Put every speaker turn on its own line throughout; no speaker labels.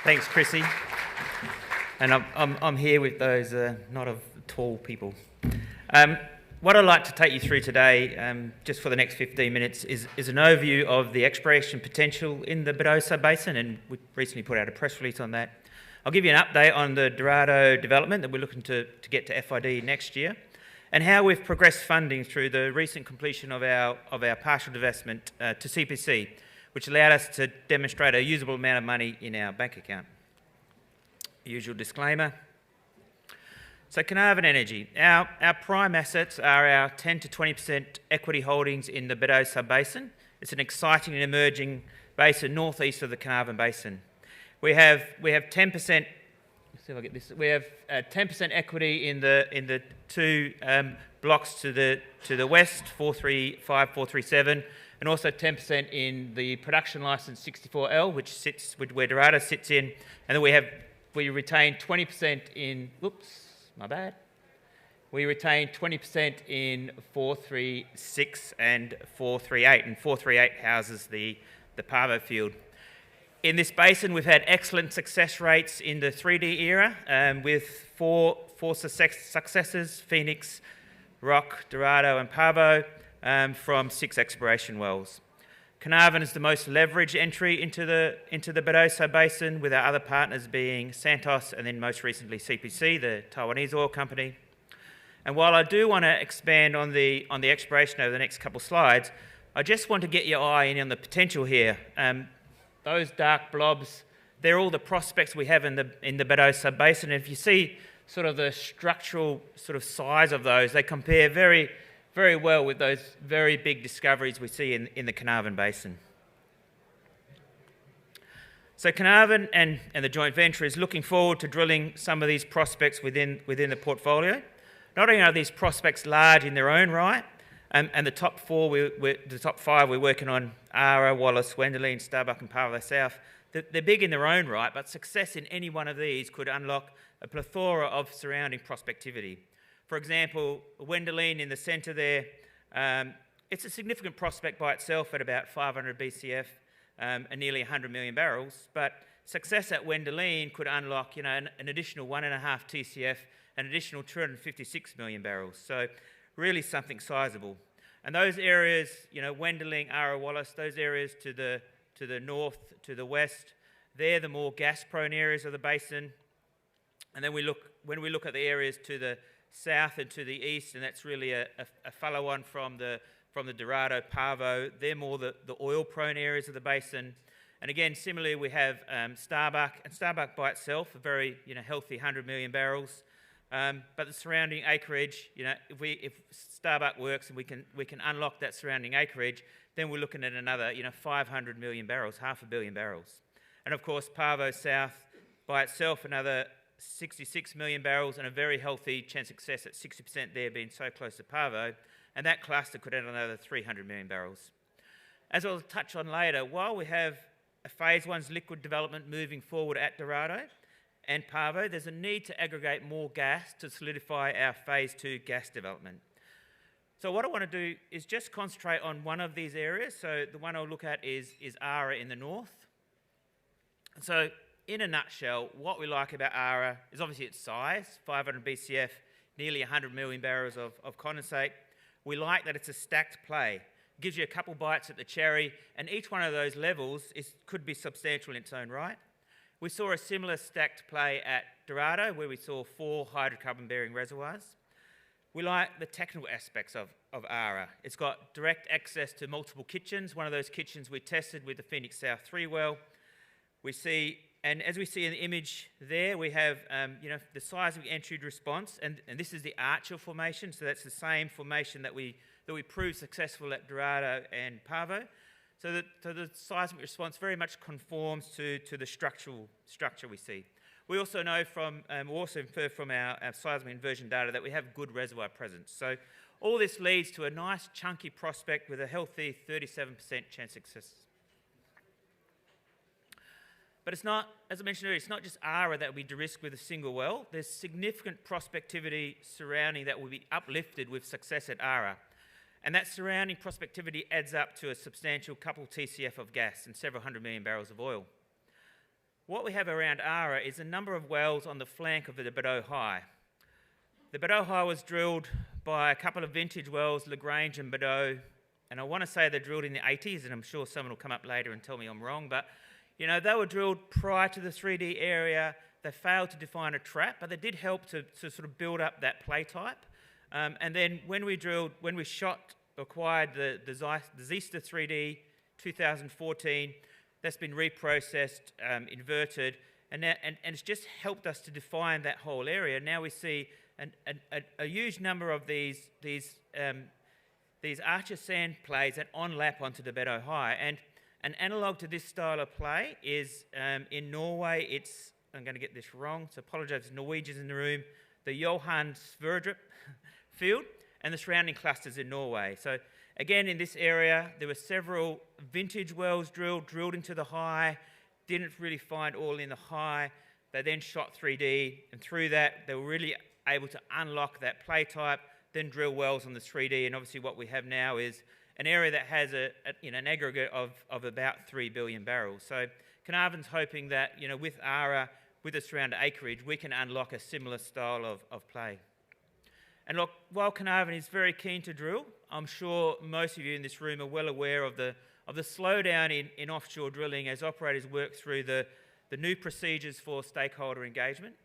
Thanks, Chrissy. And I'm here with those not of tall people. What I'd like to take you through today, just for the next 15 minutes, is an overview of the exploration potential in the Barossa Basin, and we recently put out a press release on that. I'll give you an update on the Dorado development that we're looking to get to FID next year, and how we've progressed funding through the recent completion of our partial divestment to CPC, which allowed us to demonstrate a usable amount of money in our bank account. Usual disclaimer. So Carnarvon Energy, our prime assets are our 10 to 20% equity holdings in the Barossa Basin. It's an exciting and emerging basin northeast of the Carnarvon Basin. We have 10%. Let's see if I get this. We have 10% equity in the two blocks to the west, 435, 437, and also 10% in the production license 64L, which sits where Dorado sits in, and then we retain 20% in. We retain 20% in 436 and 438, and 438 houses the Pavo field. In this basin, we've had excellent success rates in the 3D era, with four successes: Phoenix, Rock, Dorado, and Pavo, from 6 exploration wells. Carnarvon is the most leveraged entry into the Barossa Basin, with our other partners being Santos and then most recently CPC, the Taiwanese oil company. And while I do want to expand on the exploration over the next couple of slides, I just want to get your eye in on the potential here. Those dark blobs, they're all the prospects we have in the Barossa Basin. And if you see sort of the structural sort of size of those, they compare very, very well with those very big discoveries we see in the Carnarvon Basin. So Carnarvon and the joint venture is looking forward to drilling some of these prospects within the portfolio. Not only are these prospects large in their own right, and the top 5 we're working on, Ara, Wallace, Wendoline, Starbuck and Pavo South, they're big in their own right, but success in any one of these could unlock a plethora of surrounding prospectivity. For example, Wendoline in the centre there, it's a significant prospect by itself at about 500 BCF and nearly 100 million barrels, but success at Wendoline could unlock an additional 1.5 TCF, an additional 256 million barrels, so really something sizable. And those areas, Wendoline, Ara, Wallace, those areas to the north, to the west, they're the more gas-prone areas of the basin. And then when we look at the areas to the south and to the east, and that's really a follow-on from the Dorado Pavo, they're more the oil-prone areas of the basin. And again, similarly, we have Starbuck, and Starbuck by itself, a very healthy 100 million barrels. But the surrounding acreage, if Starbuck works and we can unlock that surrounding acreage, then we're looking at another 500 million barrels, 500 million barrels. And of course, Pavo South by itself, another 66 million barrels, and a very healthy chance of success at 60% there, being so close to Pavo, and that cluster could add another 300 million barrels. As I'll touch on later, while we have a Phase 1's liquid development moving forward at Dorado and Pavo, there's a need to aggregate more gas to solidify our Phase 2 gas development. So what I want to do is just concentrate on one of these areas. So the one I'll look at is Ara in the north. So in a nutshell, what we like about Ara is obviously its size, 500 BCF, nearly 100 million barrels of condensate. We like that it's a stacked play. It gives you a couple bites at the cherry, and each one of those levels could be substantial in its own right. We saw a similar stacked play at Dorado, where we saw 4 hydrocarbon-bearing reservoirs. We like the technical aspects of Ara. It's got direct access to multiple kitchens. One of those kitchens we tested with the Phoenix South 3 well. And as we see in the image there, we have the seismic entry response, and this is the Archer formation, so that's the same formation that we proved successful at Dorado and Pavo. So the seismic response very much conforms to the structure we see. We also know infer from our seismic inversion data that we have good reservoir presence. So all this leads to a nice chunky prospect with a healthy 37% chance of success. But it's not, as I mentioned earlier, it's not just Ara that will be de-risked with a single well. There's significant prospectivity surrounding that will be uplifted with success at Ara. And that surrounding prospectivity adds up to a substantial couple TCF of gas and several hundred million barrels of oil. What we have around Ara is a number of wells on the flank of the Beddoe High. The Beddoe High was drilled by a couple of vintage wells, Lagrange and Beddoe, and I want to say they're drilled in the 80s, and I'm sure someone will come up later and tell me I'm wrong, but they were drilled prior to the 3D area. They failed to define a trap, but they did help to sort of build up that play type. And then when we acquired the Zista 3D 2014, that's been reprocessed, inverted, and it's just helped us to define that whole area. Now we see a huge number of these Archer sand plays that onlap onto the Beddoe High. And an analogue to this style of play is in Norway, I'm going to get this wrong, so apologise to Norwegians in the room, the Johan Sverdrup field and the surrounding clusters in Norway. So again, in this area, there were several vintage wells drilled into the high, didn't really find oil in the high. They then shot 3D, and through that, they were really able to unlock that play type, then drill wells on the 3D, and obviously what we have now is an area that has an aggregate of about 3 billion barrels. So Carnarvon's hoping that, with Ara, with the surrounding acreage, we can unlock a similar style of play. And look, while Carnarvon is very keen to drill, I'm sure most of you in this room are well aware of the slowdown in offshore drilling as operators work through the new procedures for stakeholder engagement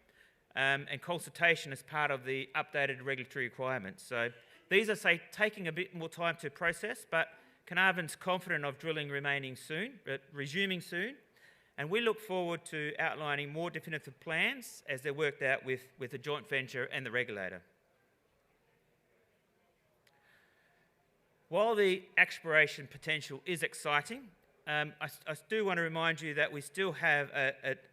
and consultation as part of the updated regulatory requirements. So these are, taking a bit more time to process, but Carnarvon's confident of drilling resuming soon, and we look forward to outlining more definitive plans as they're worked out with the joint venture and the regulator. While the exploration potential is exciting, I do want to remind you that we still have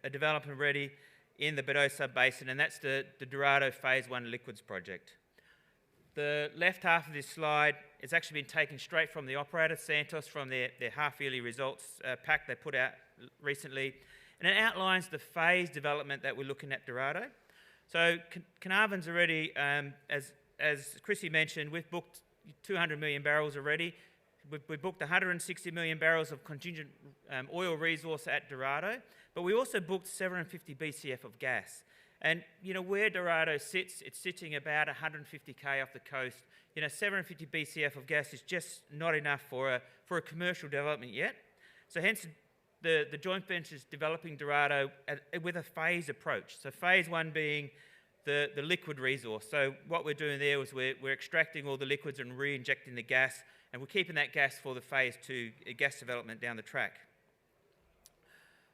a development ready in the Beddoe Sub-Basin, and that's the Dorado Phase 1 Liquids Project. The left half of this slide has actually been taken straight from the operator, Santos, from their half-yearly results pack they put out recently, and it outlines the phase development that we're looking at Dorado. So Carnarvon's already, as Chrissy mentioned, we've booked 200 million barrels already. We booked 160 million barrels of contingent oil resource at Dorado, but we also booked 750 BCF of gas. And, where Dorado sits, it's sitting about 150k off the coast. 750 BCF of gas is just not enough for a commercial development yet. So hence, the joint venture is developing Dorado with a phased approach. So phase 1 being the liquid resource. So what we're doing there is we're extracting all the liquids and re-injecting the gas, and we're keeping that gas for the phase 2 gas development down the track.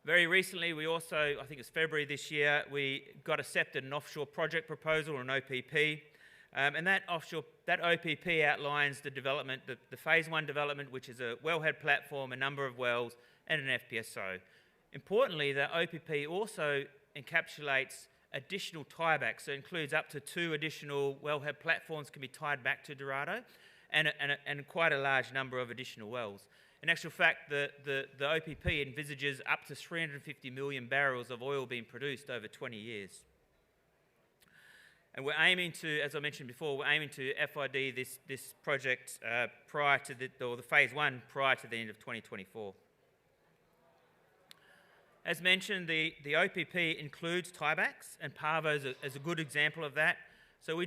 Very recently, we also, I think it's February this year, we got accepted an offshore project proposal, or an OPP, and that OPP outlines the development, the phase 1 development, which is a wellhead platform, a number of wells, and an FPSO. Importantly, the OPP also encapsulates additional tiebacks, so it includes up to 2 additional wellhead platforms can be tied back to Dorado, and quite a large number of additional wells. In actual fact, the OPP envisages up to 350 million barrels of oil being produced over 20 years. And we're aiming to, as I mentioned before, we're aiming to FID this project prior to the phase 1 prior to the end of 2024. As mentioned, the OPP includes tiebacks, and Pavo is a good example of that. So we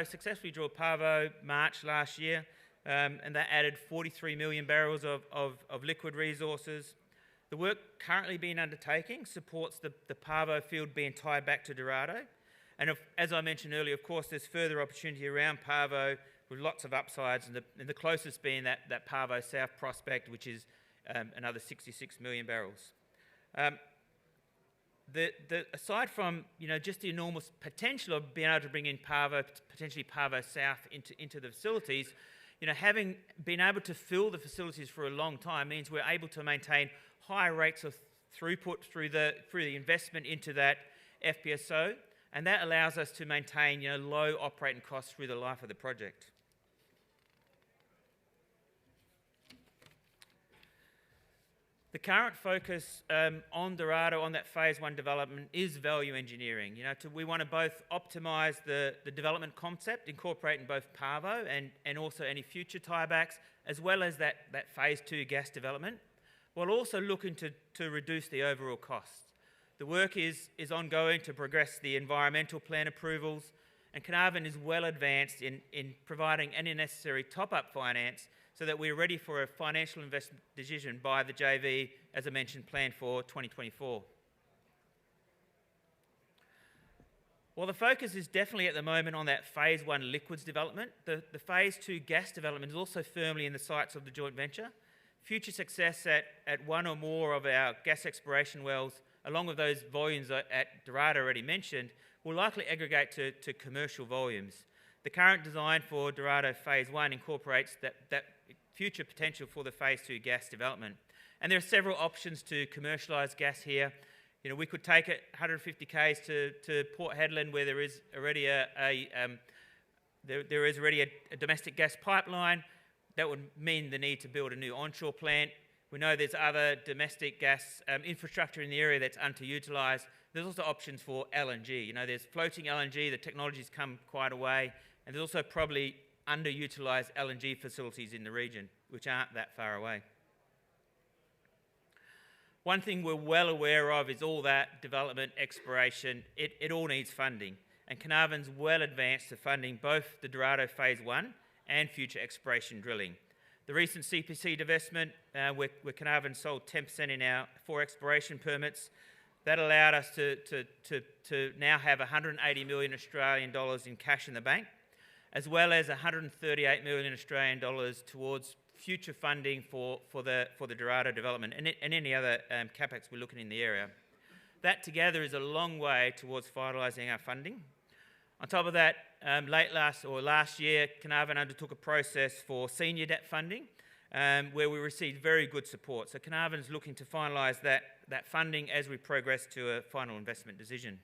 successfully drilled Pavo March last year, and that added 43 million barrels of liquid resources. The work currently being undertaken supports the Pavo field being tied back to Dorado. And as I mentioned earlier, of course, there's further opportunity around Pavo with lots of upsides, and the closest being that Pavo South prospect, which is another 66 million barrels. Aside from just the enormous potential of being able to bring in Pavo, potentially Pavo South into the facilities, having been able to fill the facilities for a long time means we're able to maintain high rates of throughput through the investment into that FPSO, and that allows us to maintain low operating costs through the life of the project. The current focus on Dorado, on that phase 1 development, is value engineering. We want to both optimise the development concept, incorporating both Pavo and also any future tiebacks, as well as that phase 2 gas development, while also looking to reduce the overall costs. The work is ongoing to progress the environmental plan approvals, and Carnarvon is well advanced in providing any necessary top-up finance so that we're ready for a financial investment decision by the JV, as I mentioned, planned for 2024. Well, the focus is definitely at the moment on that Phase 1 liquids development. The Phase 2 gas development is also firmly in the sights of the joint venture. Future success at one or more of our gas exploration wells, along with those volumes at Dorado already mentioned, will likely aggregate to commercial volumes. The current design for Dorado Phase 1 incorporates that future potential for the Phase 2 gas development. And there are several options to commercialise gas here. You know, we could take it 150 k's to Port Hedland, where there is already a domestic gas pipeline. That would mean the need to build a new onshore plant. We know there's other domestic gas infrastructure in the area that's underutilised. There's also options for LNG. You know, there's floating LNG, the technology's come quite a way, and there's also probably underutilised LNG facilities in the region, which aren't that far away. One thing we're well aware of is all that development, exploration, it all needs funding. And Carnarvon's well advanced to funding both the Dorado Phase 1 and future exploration drilling. The recent CPC divestment, where Carnarvon sold 10% in our 4 exploration permits, that allowed us to now have 180 million Australian dollars in cash in the bank, as well as 138 million Australian dollars towards future funding for the Dorado development and any other CapEx we're looking in the area. That together is a long way towards finalising our funding. On top of that, last year, Carnarvon undertook a process for senior debt funding where we received very good support. So Carnarvon is looking to finalise that funding as we progress to a final investment decision.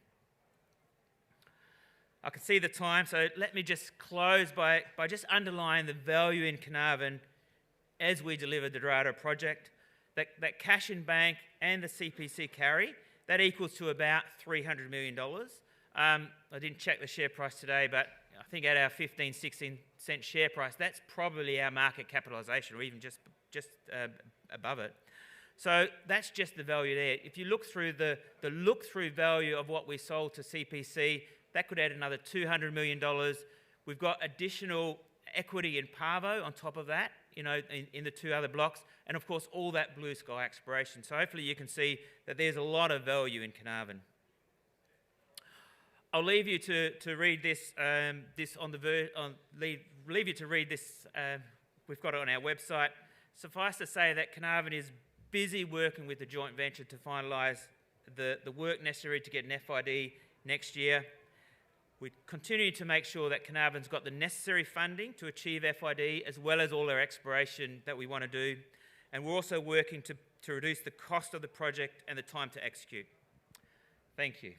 I can see the time, so let me just close by just underlining the value in Carnarvon as we deliver the Dorado project. That cash in bank and the CPC carry, that equals to about $300 million. I didn't check the share price today, but I think at our 15, 16 cent share price, that's probably our market capitalisation, or even just above it. So that's just the value there. If you look through the look-through value of what we sold to CPC, that could add another $200 million. We've got additional equity in Pavo on top of that, you know, in the 2 other blocks, and of course all that blue sky exploration. So hopefully you can see that there's a lot of value in Carnarvon. I'll leave you to read this. Leave you to read this. We've got it on our website. Suffice to say that Carnarvon is busy working with the joint venture to finalise the work necessary to get an FID next year. We continue to make sure that Carnarvon's got the necessary funding to achieve FID, as well as all our exploration that we want to do. And we're also working to reduce the cost of the project and the time to execute. Thank you.